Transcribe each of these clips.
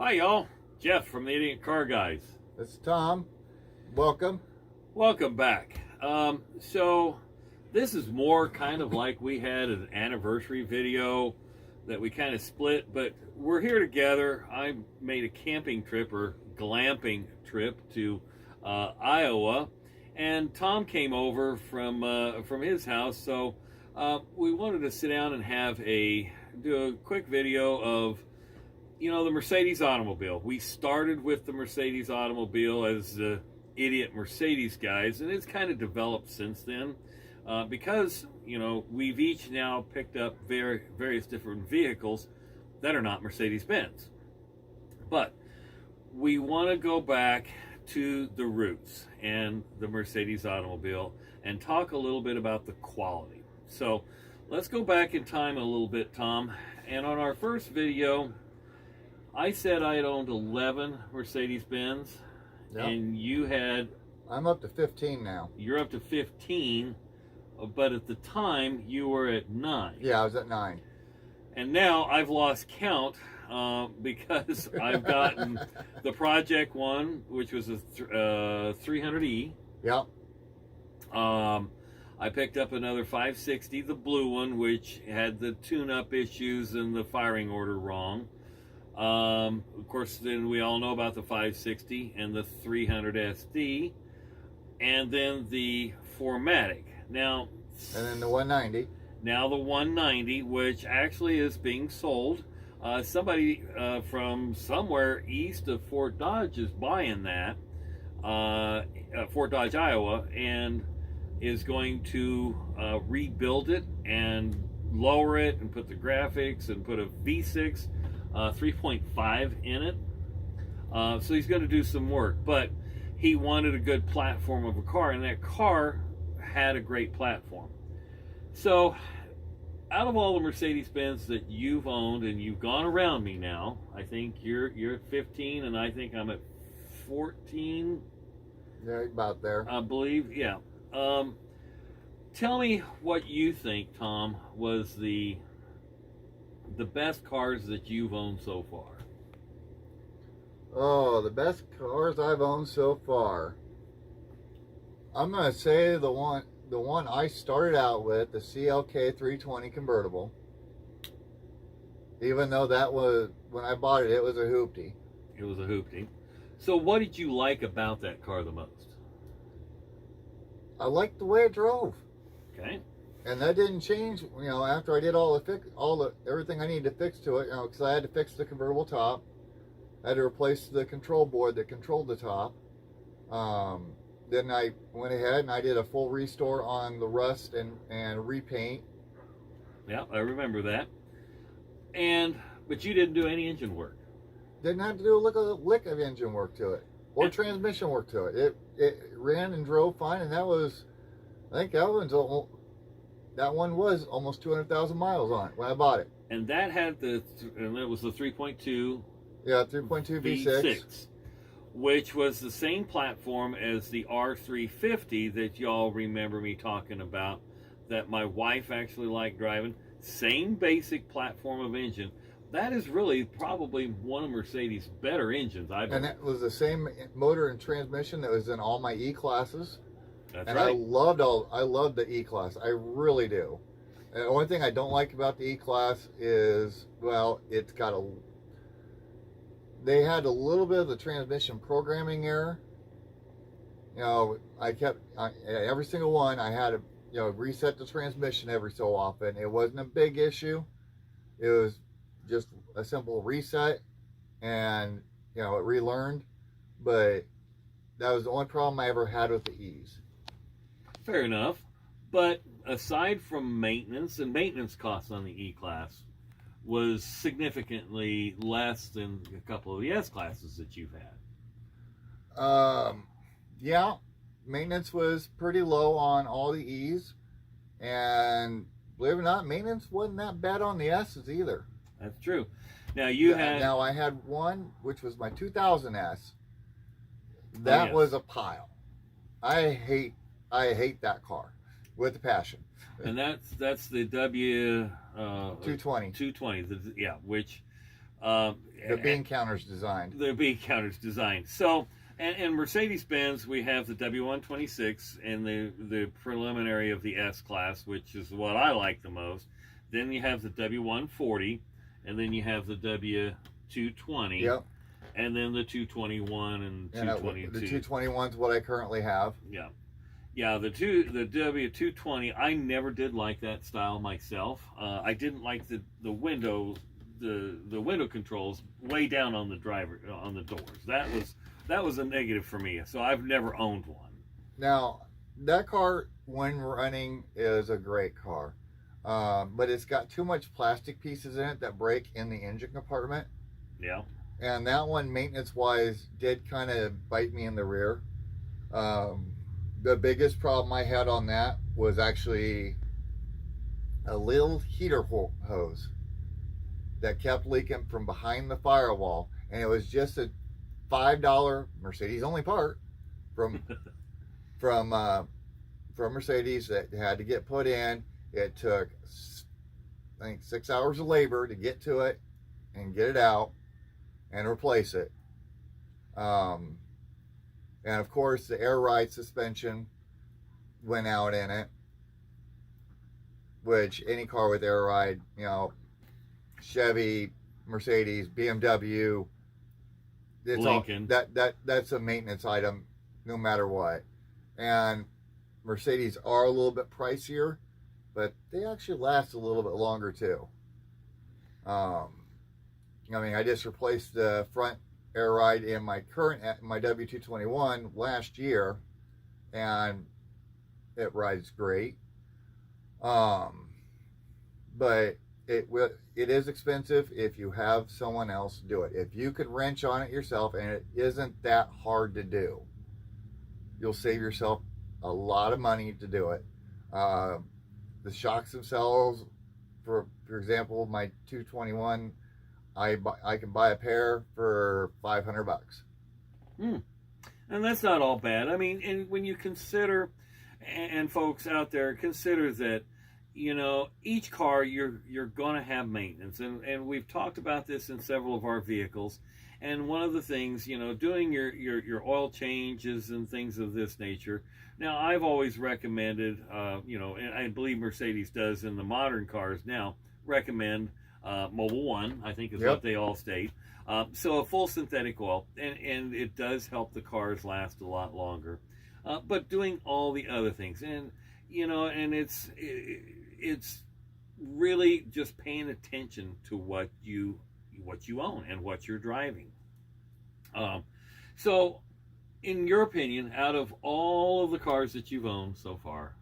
Hi, y'all. Jeff from the Idiot Car Guys. This is Tom. Welcome. Welcome back. So this is more kind of like we had an anniversary video that we kind of split, but we're here together. I made a camping trip or glamping trip to Iowa, and Tom came over from his house. So we wanted to sit down and do a quick video of the Mercedes automobile. We started with the Mercedes automobile as the Idiot Mercedes guys, and it's kind of developed since then because we've each now picked up various different vehicles that are not Mercedes-Benz. But we want to go back to the roots and the Mercedes automobile and talk a little bit about the quality. So let's go back in time a little bit, Tom. And on our first video, I said I had owned 11 Mercedes-Benz, Yep. and you had... I'm up to 15 now. You're up to 15, but at the time, you were at 9. Yeah, I was at 9. And now I've lost count because I've gotten the Project one, which was a 300E. Yep. I picked up another 560, the blue one, which had the tune-up issues and the firing order wrong. Of course, then we all know about the 560 and the 300 SD, and then the 4MATIC. Now, And then the 190. Now the 190, which actually is being sold. Somebody from somewhere east of Fort Dodge is buying that, Fort Dodge, Iowa, and is going to rebuild it and lower it and put the graphics and put a V6 3.5 in it. So he's going to do some work, but he wanted a good platform of a car, and that car had a great platform. So out of all the Mercedes-Benz that you've owned, and you've gone around me now, I think you're at 15, and I think I'm at 14. Yeah, about there. I believe, yeah. Tell me what you think, Tom, was the best cars that you've owned so far. Oh, the best cars I've owned so far. I'm going to say the one I started out with, the CLK 320 convertible. Even though that was, when I bought it, it was a hoopty. It was a hoopty. So what did you like about that car the most? I liked the way it drove. Okay. And that didn't change, after I did everything I needed to fix to it, because I had to fix the convertible top. I had to replace the control board that controlled the top. Then I went ahead and I did a full restore on the rust and repaint. Yeah, I remember that. But you didn't do any engine work. Didn't have to do a lick of engine work to it or transmission work to it. It ran and drove fine, and I think that one was almost 200,000 miles on it when I bought it. And that had and it was the 3.2. Yeah, 3.2 V6. Which was the same platform as the R350 that y'all remember me talking about, that my wife actually liked driving. Same basic platform of engine. That is really probably one of Mercedes' better engines, I believe. And that was the same motor and transmission that was in all my E-classes. That's and right. I loved the E-Class. I really do. And the only thing I don't like about the E-Class is, well, they had a little bit of the transmission programming error. Every single one, I had to, reset the transmission every so often. It wasn't a big issue. It was just a simple reset, and, it relearned. But that was the only problem I ever had with the E's. Fair enough. But aside from maintenance, and maintenance costs on the E-Class was significantly less than a couple of the S-Classes that you've had. Yeah, maintenance was pretty low on all the E's, and believe it or not, maintenance wasn't that bad on the S's either. That's true. Now Now I had one, which was my 2000S. That was a pile. I hate that car with a passion. And that's the W 220. 220, which The bean counter's designed. The bean counter's designed. So, and Mercedes-Benz, we have the W126 and the preliminary of the S-Class, which is what I like the most. Then you have the W140, and then you have the W220. Yep. And then the 221 and 222. The 221 is what I currently have. Yeah. Yeah, the W220, I never did like that style myself. I didn't like the window controls way down on the doors. That was a negative for me. So I've never owned one. Now, that car when running is a great car. But it's got too much plastic pieces in it that break in the engine compartment. Yeah. And that one, maintenance-wise, did kind of bite me in the rear. The biggest problem I had on that was actually a little heater hose that kept leaking from behind the firewall, and it was just a $5 Mercedes only part from Mercedes that had to get put in. It took, I think, 6 hours of labor to get to it and get it out and replace it. And of course, the air ride suspension went out in it, which any car with air ride, you know, Chevy, Mercedes, BMW, it's Lincoln. That's a maintenance item no matter what. And Mercedes are a little bit pricier, but they actually last a little bit longer too. I mean, I just replaced the front air ride in my W221 last year, and it rides great. But it is expensive if you have someone else do it. If you could wrench on it yourself, and it isn't that hard to do, you'll save yourself a lot of money to do it. The shocks themselves, for example, my 221, I can buy a pair for $500. And that's not all bad. I mean, and when you consider, and folks out there, consider that, you know, each car you're going to have maintenance, and we've talked about this in several of our vehicles. And one of the things, you know, doing your oil changes and things of this nature. Now, I've always recommended, you know, and I believe Mercedes does in the modern cars now, recommend Mobil 1, I think is what they all state. So a full synthetic oil, and it does help the cars last a lot longer. But doing all the other things, and you know, and it's really just paying attention to what you own and what you're driving. So, in your opinion, out of all of the cars that you've owned so far,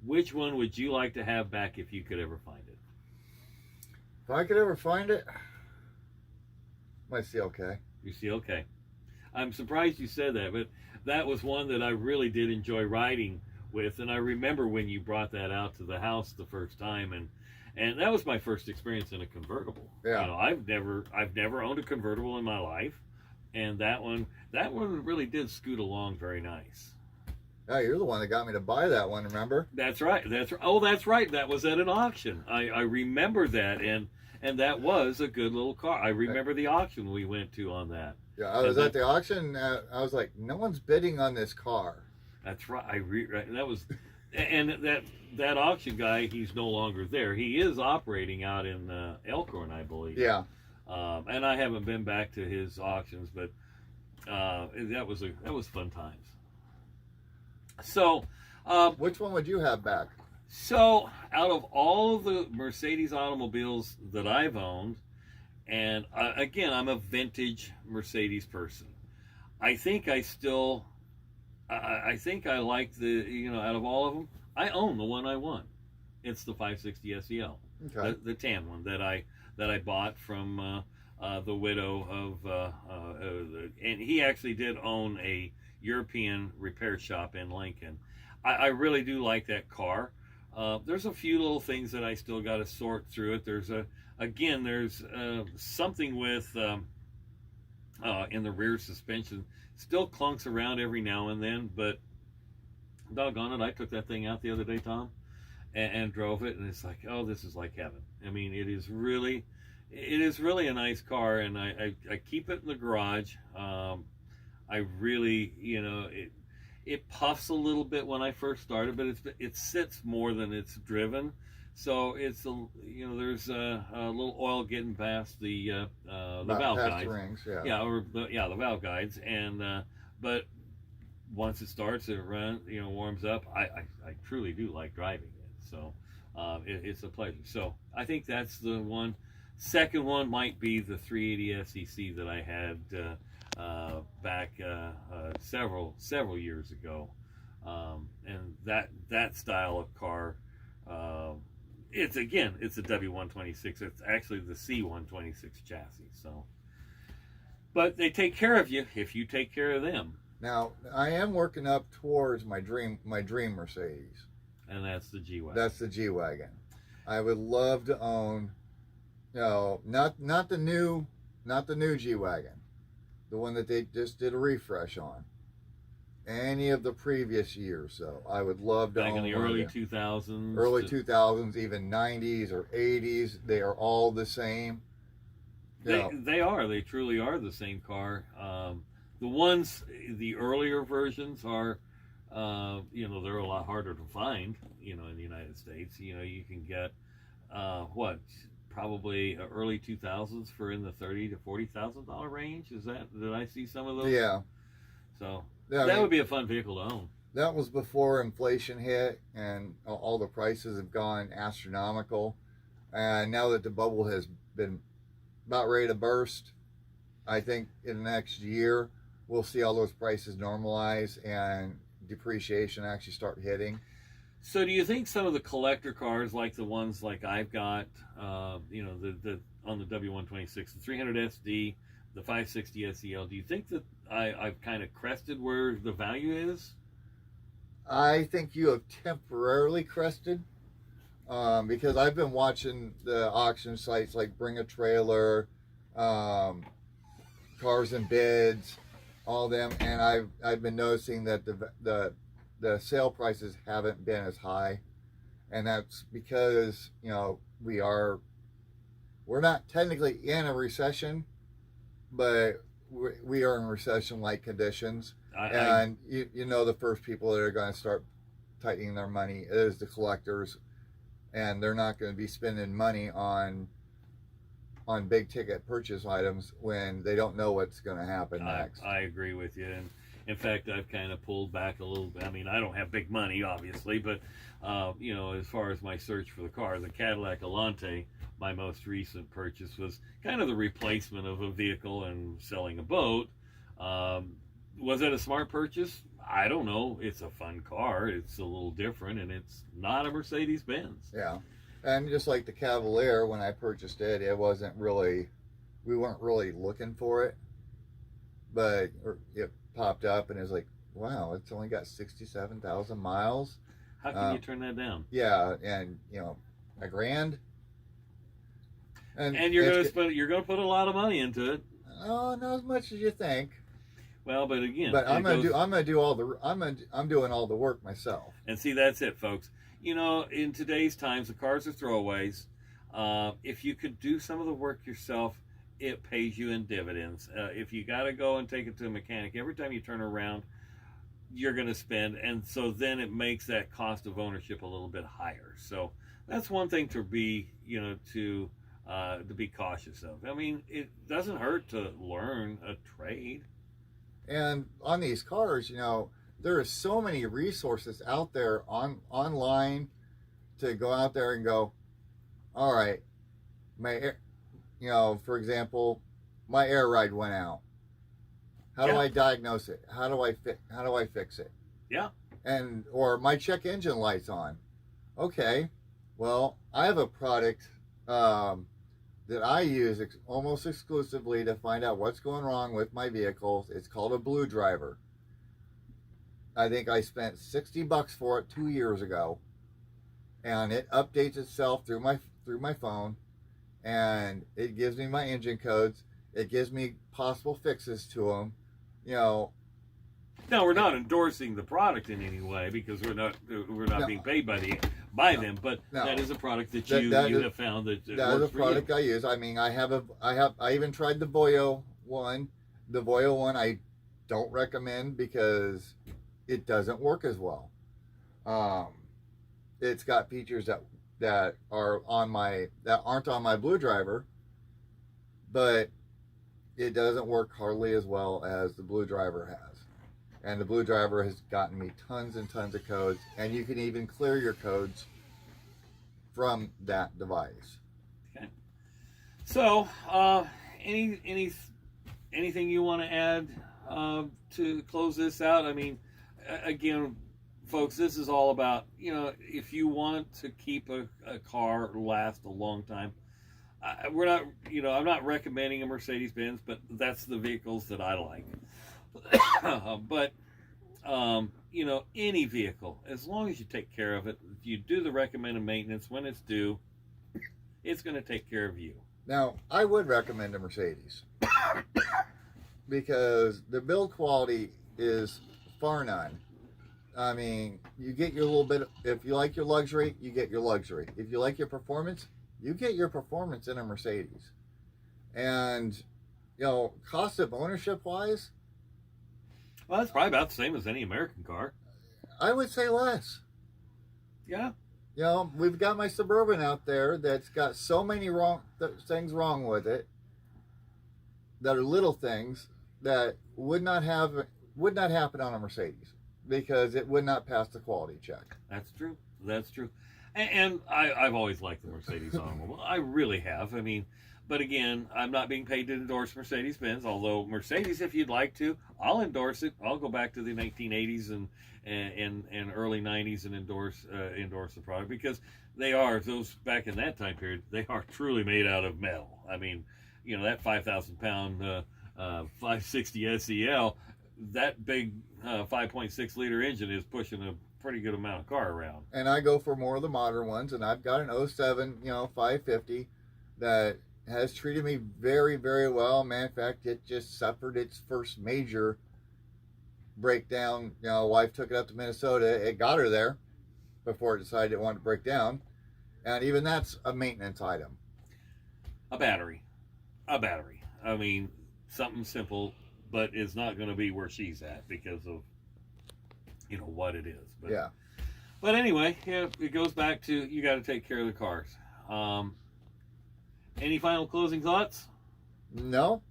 which one would you like to have back if you could ever find it? If I could ever find it, my CLK. Your CLK. I'm surprised you said that, but that was one that I really did enjoy riding with, and I remember when you brought that out to the house the first time, and that was my first experience in a convertible. Yeah. You know, I've never owned a convertible in my life, and that one really did scoot along very nice. Yeah, you're the one that got me to buy that one, remember? That's right. Oh, that's right. That was at an auction. I remember that, and that was a good little car. I remember the auction we went to on that. Yeah, I was at the auction. I was like, no one's bidding on this car. That's right. That was, and that auction guy, he's no longer there. He is operating out in Elkhorn, I believe. Yeah. And I haven't been back to his auctions, but that was fun times. So, which one would you have back? So, out of all of the Mercedes automobiles that I've owned, and again, I'm a vintage Mercedes person. I think I like the, you know, out of all of them, I own the one I want. It's the 560 SEL, Okay. the tan one that I bought from the widow of, and he actually did own a European repair shop in Lincoln. I really do like that car. There's a few little things that I still got to sort through it. There's something with in the rear suspension, still clunks around every now and then, but doggone it, I took that thing out the other day, Tom, and drove it, and it's like, oh, this is like heaven. I mean, it it is really a nice car, and I keep it in the garage. I really, it puffs a little bit when I first started, but it sits more than it's driven. So it's there's a little oil getting past the valve past guides. the rings, yeah. Yeah, the valve guides, and but once it starts, it runs, warms up. I truly do like driving it, so it's a pleasure. So I think that's the one. Second one might be the 380 SEC that I had back several years ago, and that style of car. It's a W126. It's actually the C126 chassis. So, but they take care of you if you take care of them. Now I am working up towards my dream Mercedes, and that's the G-Wagon. That's the G-Wagon. I would love to own, not the new G-Wagon, the one that they just did a refresh on. Any of the previous years, so I would love to back own in the early 2000s, early 2000s, even 90s or 80s. They are all the same. They are. They truly are the same car. The earlier versions are, they're a lot harder to find. In the United States, you can get probably early 2000s for in the $30,000 to $40,000 range. Did I see some of those? Yeah. So that would be a fun vehicle to own. That was before inflation hit and all the prices have gone astronomical. And now that the bubble has been about ready to burst, I think in the next year we'll see all those prices normalize and depreciation actually start hitting. So do you think some of the collector cars, like the ones like I've got, the on the W126, the 300 SD, the 560 SEL, do you think that I've kind of crested where the value is? I think you have temporarily crested, because I've been watching the auction sites like Bring a Trailer, Cars and Bids, all them, and I've been noticing that the sale prices haven't been as high, and that's because we're not technically in a recession, but we are in recession-like conditions. The first people that are going to start tightening their money is the collectors, and they're not going to be spending money on big ticket purchase items when they don't know what's going to happen next. I agree with you, and in fact, I've kind of pulled back a little bit. I mean, I don't have big money, obviously, but as far as my search for the car, the Cadillac Elante, my most recent purchase, was kind of the replacement of a vehicle and selling a boat. Was it a smart purchase? I don't know. It's a fun car. It's a little different, and it's not a Mercedes-Benz. Yeah, and just like the Cavalier, when I purchased it, we weren't really looking for it, but it popped up, and it's like, wow, it's only got 67,000 miles. How can you turn that down? Yeah, and $1,000. And you're going to put a lot of money into it. Oh, not as much as you think. Well, but again, I'm doing all the work myself. And see, that's it, folks. In today's times, the cars are throwaways. If you could do some of the work yourself, it pays you in dividends. If you got to go and take it to a mechanic, every time you turn around, you're going to spend, and so then it makes that cost of ownership a little bit higher. So that's one thing to be, to be cautious of. I mean, it doesn't hurt to learn a trade. And on these cars, there are so many resources out there online to go out there and go, all right, for example, my air ride went out. How do I diagnose it? How do I fix it? Yeah. Or my check engine light's on. Okay, well, I have a product that I use almost exclusively to find out what's going wrong with my vehicles. It's called a Blue Driver. I think I spent $60 for it 2 years ago, and it updates itself through my phone, and it gives me my engine codes. It gives me possible fixes to them. Now, we're not endorsing the product in any way, because we're not being paid by buy them, but No. that is a product that you have found that that is a works for product you. I use. I mean, I even tried the Voyo one. The Voyo one I don't recommend because it doesn't work as well. It's got features that aren't on my Blue Driver, but it doesn't work hardly as well as the Blue Driver has. And the Blue Driver has gotten me tons and tons of codes, and you can even clear your codes from that device. Okay. So, anything you want to add to close this out? I mean, again, folks, this is all about, if you want to keep a car last a long time, we're not, I'm not recommending a Mercedes-Benz, but that's the vehicles that I like. But, any vehicle, as long as you take care of it, if you do the recommended maintenance when it's due, it's going to take care of you. Now, I would recommend a Mercedes because the build quality is far none. I mean, you get your little bit, if you like your luxury, you get your luxury. If you like your performance, you get your performance in a Mercedes. And, cost of ownership wise, well, that's probably about the same as any American car. I would say less. Yeah. We've got my Suburban out there that's got so many things wrong with it that are little things that would not happen on a Mercedes because it would not pass the quality check. That's true. That's true. And I've always liked the Mercedes automobile. I really have. I mean, but again, I'm not being paid to endorse Mercedes-Benz, although Mercedes, if you'd like to, I'll endorse it. I'll go back to the 1980s and early 90s and endorse the product because they are, those back in that time period, they are truly made out of metal. I mean, that 5,000 pound 560 SEL, that big 5.6 liter engine is pushing a pretty good amount of car around. And I go for more of the modern ones, and I've got an 07, 550 that has treated me very, very well. Man, in fact, it just suffered its first major breakdown. Wife took it up to Minnesota. It got her there before it decided it wanted to break down. And even that's a maintenance item. A battery. I mean, something simple, but it's not going to be where she's at because of, what it is. But, yeah. But anyway, it goes back to you got to take care of the cars. Any final closing thoughts? No.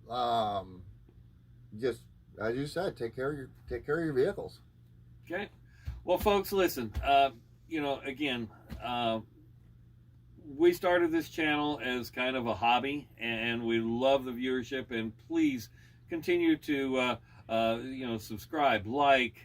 Just as you said, take care of your vehicles. Okay. Well, folks, listen. Again, we started this channel as kind of a hobby, and we love the viewership. And please continue to subscribe, like,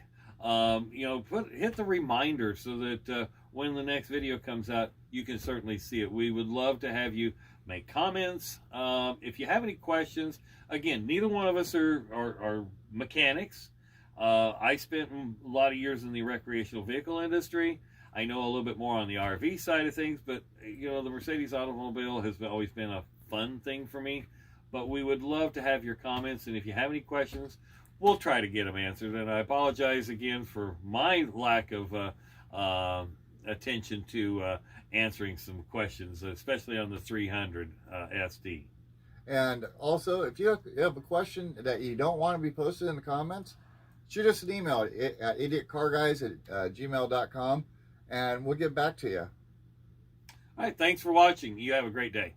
hit the reminder so that when the next video comes out, you can certainly see it. We would love to have you make comments. If you have any questions, again, neither one of us are mechanics. I spent a lot of years in the recreational vehicle industry. I know a little bit more on the RV side of things, but the Mercedes automobile has always been a fun thing for me. But we would love to have your comments, and if you have any questions, we'll try to get them answered. And I apologize again for my lack of attention to answering some questions, especially on the 300 SD. And also, if you have a question that you don't want to be posted in the comments, shoot us an email at idiotcarguys@gmail.com, and we'll get back to you. All right, thanks for watching. You have a great day.